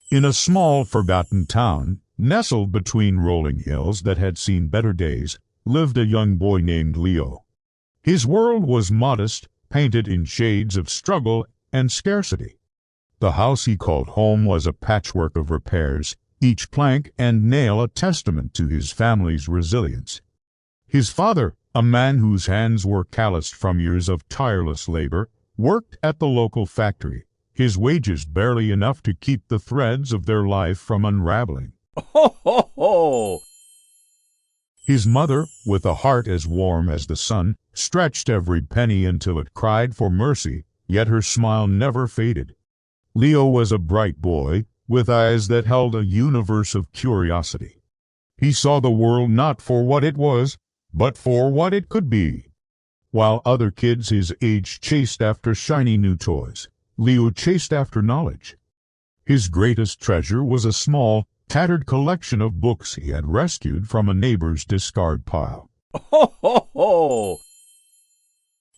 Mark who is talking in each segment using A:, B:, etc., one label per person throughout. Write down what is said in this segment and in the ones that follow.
A: In a small, forgotten town, nestled between rolling hills that had seen better days, lived a young boy named Leo. His world was modest, painted in shades of struggle and scarcity. The house he called home was a patchwork of repairs, each plank and nail a testament to his family's resilience. His father, a man whose hands were calloused from years of tireless labor, worked at the local factory, his wages barely enough to keep the threads of their life from unraveling.
B: Ho, ho, ho!
A: His mother, with a heart as warm as the sun, stretched every penny until it cried for mercy, yet her smile never faded. Leo was a bright boy, with eyes that held a universe of curiosity. He saw the world not for what it was, but for what it could be. While other kids his age chased after shiny new toys, Leo chased after knowledge. His greatest treasure was a small, tattered collection of books he had rescued from a neighbor's discard pile.
B: Ho, ho, ho!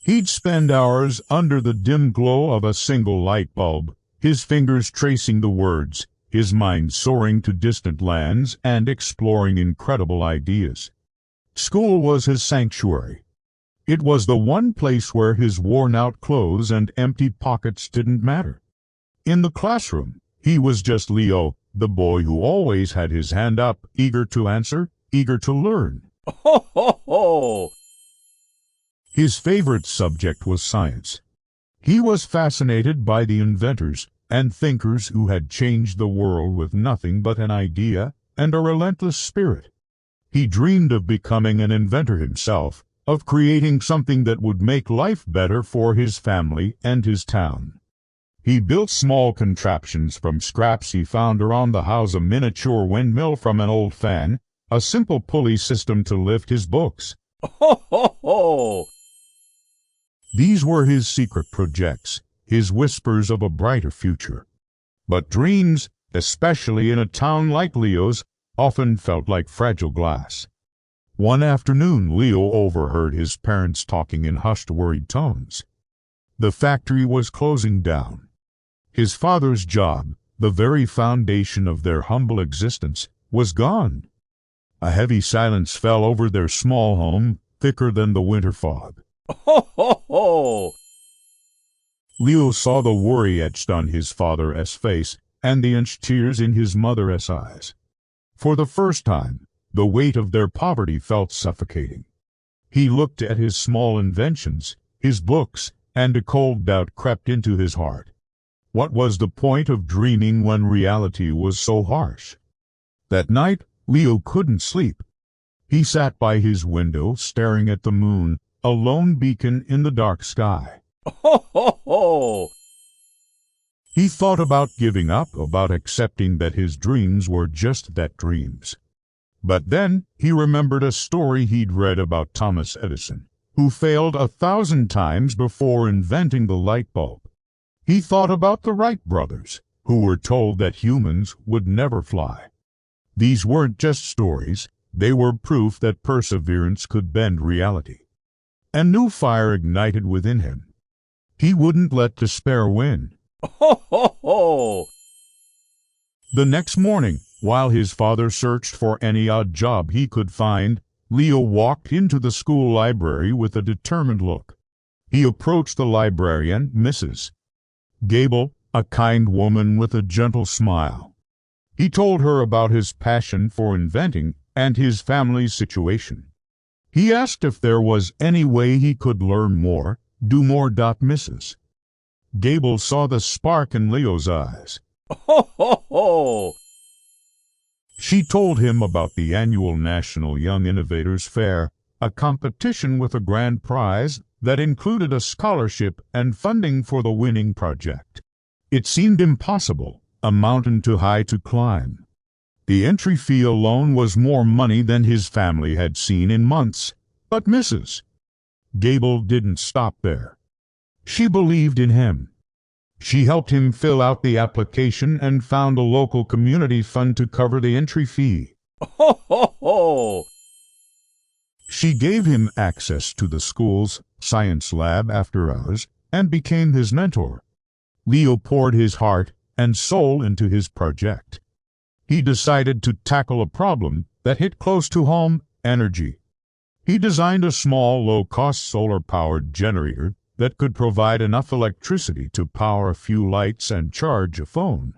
A: He'd spend hours under the dim glow of a single light bulb, his fingers tracing the words, his mind soaring to distant lands and exploring incredible ideas. School was his sanctuary. It was the one place where his worn-out clothes and empty pockets didn't matter. In the classroom, he was just Leo, the boy who always had his hand up, eager to answer, eager to learn.
B: Ho, ho, ho!
A: His favorite subject was science. He was fascinated by the inventors and thinkers who had changed the world with nothing but an idea and a relentless spirit. He dreamed of becoming an inventor himself, of creating something that would make life better for his family and his town. He built small contraptions from scraps he found around the house, a miniature windmill from an old fan, a simple pulley system to lift his books.
B: Ho, ho, ho!
A: These were his secret projects, his whispers of a brighter future. But dreams, especially in a town like Leo's, often felt like fragile glass. One afternoon, Leo overheard his parents talking in hushed, worried tones. The factory was closing down. His father's job, the very foundation of their humble existence, was gone. A heavy silence fell over their small home, thicker than the winter fog.
B: Ho, ho, ho!
A: Leo saw the worry etched on his father's face and the inched tears in his mother's eyes. For the first time, the weight of their poverty felt suffocating. He looked at his small inventions, his books, and a cold doubt crept into his heart. What was the point of dreaming when reality was so harsh? That night, Leo couldn't sleep. He sat by his window, staring at the moon, a lone beacon in the dark sky.
B: Ho, ho, ho!
A: He thought about giving up, about accepting that his dreams were just that, dreams. But then he remembered a story he'd read about Thomas Edison, who failed 1,000 times before inventing the light bulb. He thought about the Wright brothers, who were told that humans would never fly. These weren't just stories, they were proof that perseverance could bend reality. A new fire ignited within him. He wouldn't let despair win.
B: Ho, ho, ho!
A: The next morning, while his father searched for any odd job he could find, Leo walked into the school library with a determined look. He approached the librarian, Mrs. Gable, a kind woman with a gentle smile. He told her about his passion for inventing and his family's situation. He asked if there was any way he could learn more, do more. Mrs. Gable saw the spark in Leo's eyes.
B: Ho, ho, ho!
A: She told him about the annual National Young Innovators Fair, a competition with a grand prize that included a scholarship and funding for the winning project. It seemed impossible, a mountain too high to climb. The entry fee alone was more money than his family had seen in months. But Mrs. Gable didn't stop there. She believed in him. She helped him fill out the application and found a local community fund to cover the entry fee.
B: Ho, ho, ho!
A: She gave him access to the school's science lab after hours and became his mentor. Leo poured his heart and soul into his project. He decided to tackle a problem that hit close to home: energy. He designed a small, low-cost solar-powered generator that could provide enough electricity to power a few lights and charge a phone.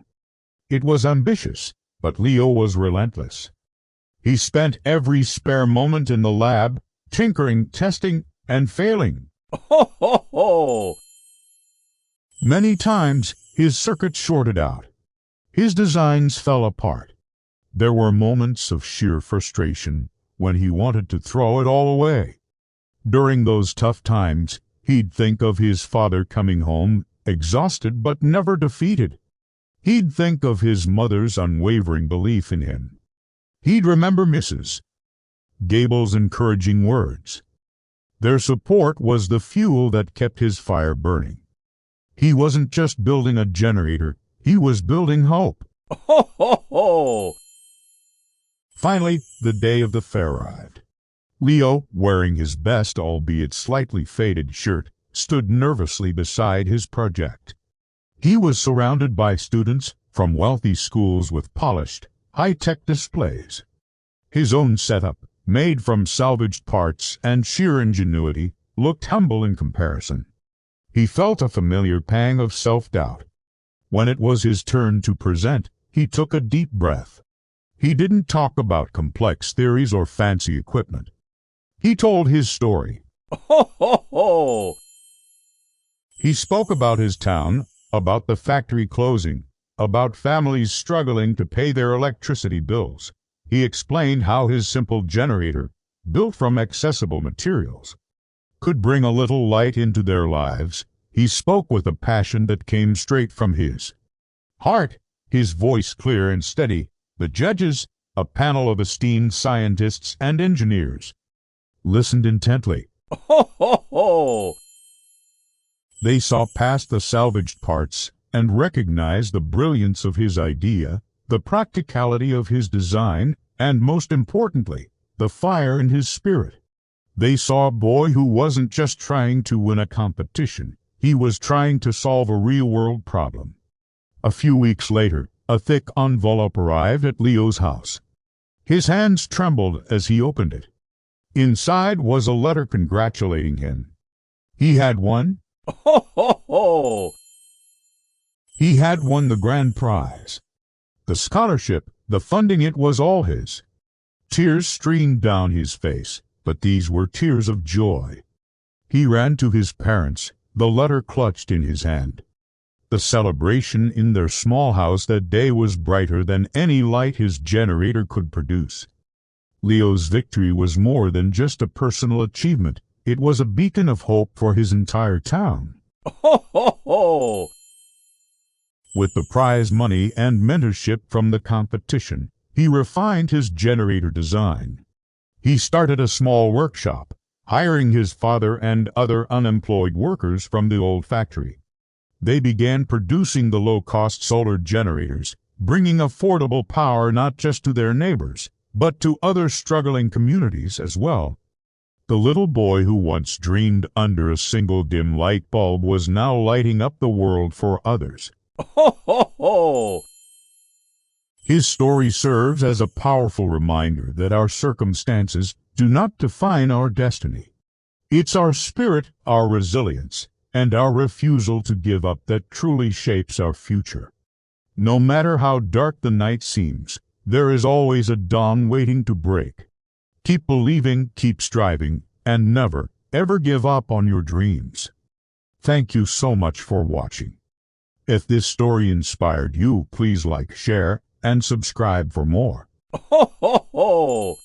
A: It was ambitious, but Leo was relentless. He spent every spare moment in the lab, tinkering, testing, and failing.
B: Ho, ho, ho!
A: Many times, his circuits shorted out. His designs fell apart. There were moments of sheer frustration when he wanted to throw it all away. During those tough times, he'd think of his father coming home, exhausted but never defeated. He'd think of his mother's unwavering belief in him. He'd remember Mrs. Gable's encouraging words. Their support was the fuel that kept his fire burning. He wasn't just building a generator, he was building hope.
B: Ho, ho, ho!
A: Finally, the day of the fair arrived. Leo, wearing his best, albeit slightly faded shirt, stood nervously beside his project. He was surrounded by students from wealthy schools with polished, high-tech displays. His own setup, made from salvaged parts and sheer ingenuity, looked humble in comparison. He felt a familiar pang of self-doubt. When it was his turn to present, he took a deep breath. He didn't talk about complex theories or fancy equipment. He told his story.
B: Ho, ho, ho!
A: He spoke about his town, about the factory closing, about families struggling to pay their electricity bills. He explained how his simple generator, built from accessible materials, could bring a little light into their lives. He spoke with a passion that came straight from his heart, his voice clear and steady. The judges, a panel of esteemed scientists and engineers, listened intently.
B: Ho, ho, ho!
A: They saw past the salvaged parts and recognized the brilliance of his idea, the practicality of his design, and most importantly, the fire in his spirit. They saw a boy who wasn't just trying to win a competition, he was trying to solve a real-world problem. A few weeks later, a thick envelope arrived at Leo's house. His hands trembled as he opened it. Inside was a letter congratulating him. He had won.
B: Ho, ho, ho!
A: He had won the grand prize. The scholarship, the funding, it was all his. Tears streamed down his face, but these were tears of joy. He ran to his parents, the letter clutched in his hand. The celebration in their small house that day was brighter than any light his generator could produce. Leo's victory was more than just a personal achievement. It was a beacon of hope for his entire town.
B: Ho, ho, ho!
A: With the prize money and mentorship from the competition, he refined his generator design. He started a small workshop, hiring his father and other unemployed workers from the old factory. They began producing the low-cost solar generators, bringing affordable power not just to their neighbors, but to other struggling communities as well. The little boy who once dreamed under a single dim light bulb was now lighting up the world for others.
B: Ho, ho, ho!
A: His story serves as a powerful reminder that our circumstances do not define our destiny. It's our spirit, our resilience, and our refusal to give up that truly shapes our future. No matter how dark the night seems, there is always a dawn waiting to break. Keep believing, keep striving, and never, ever give up on your dreams. Thank you so much for watching. If this story inspired you, please like, share, and subscribe for more.
B: Ho, ho, ho!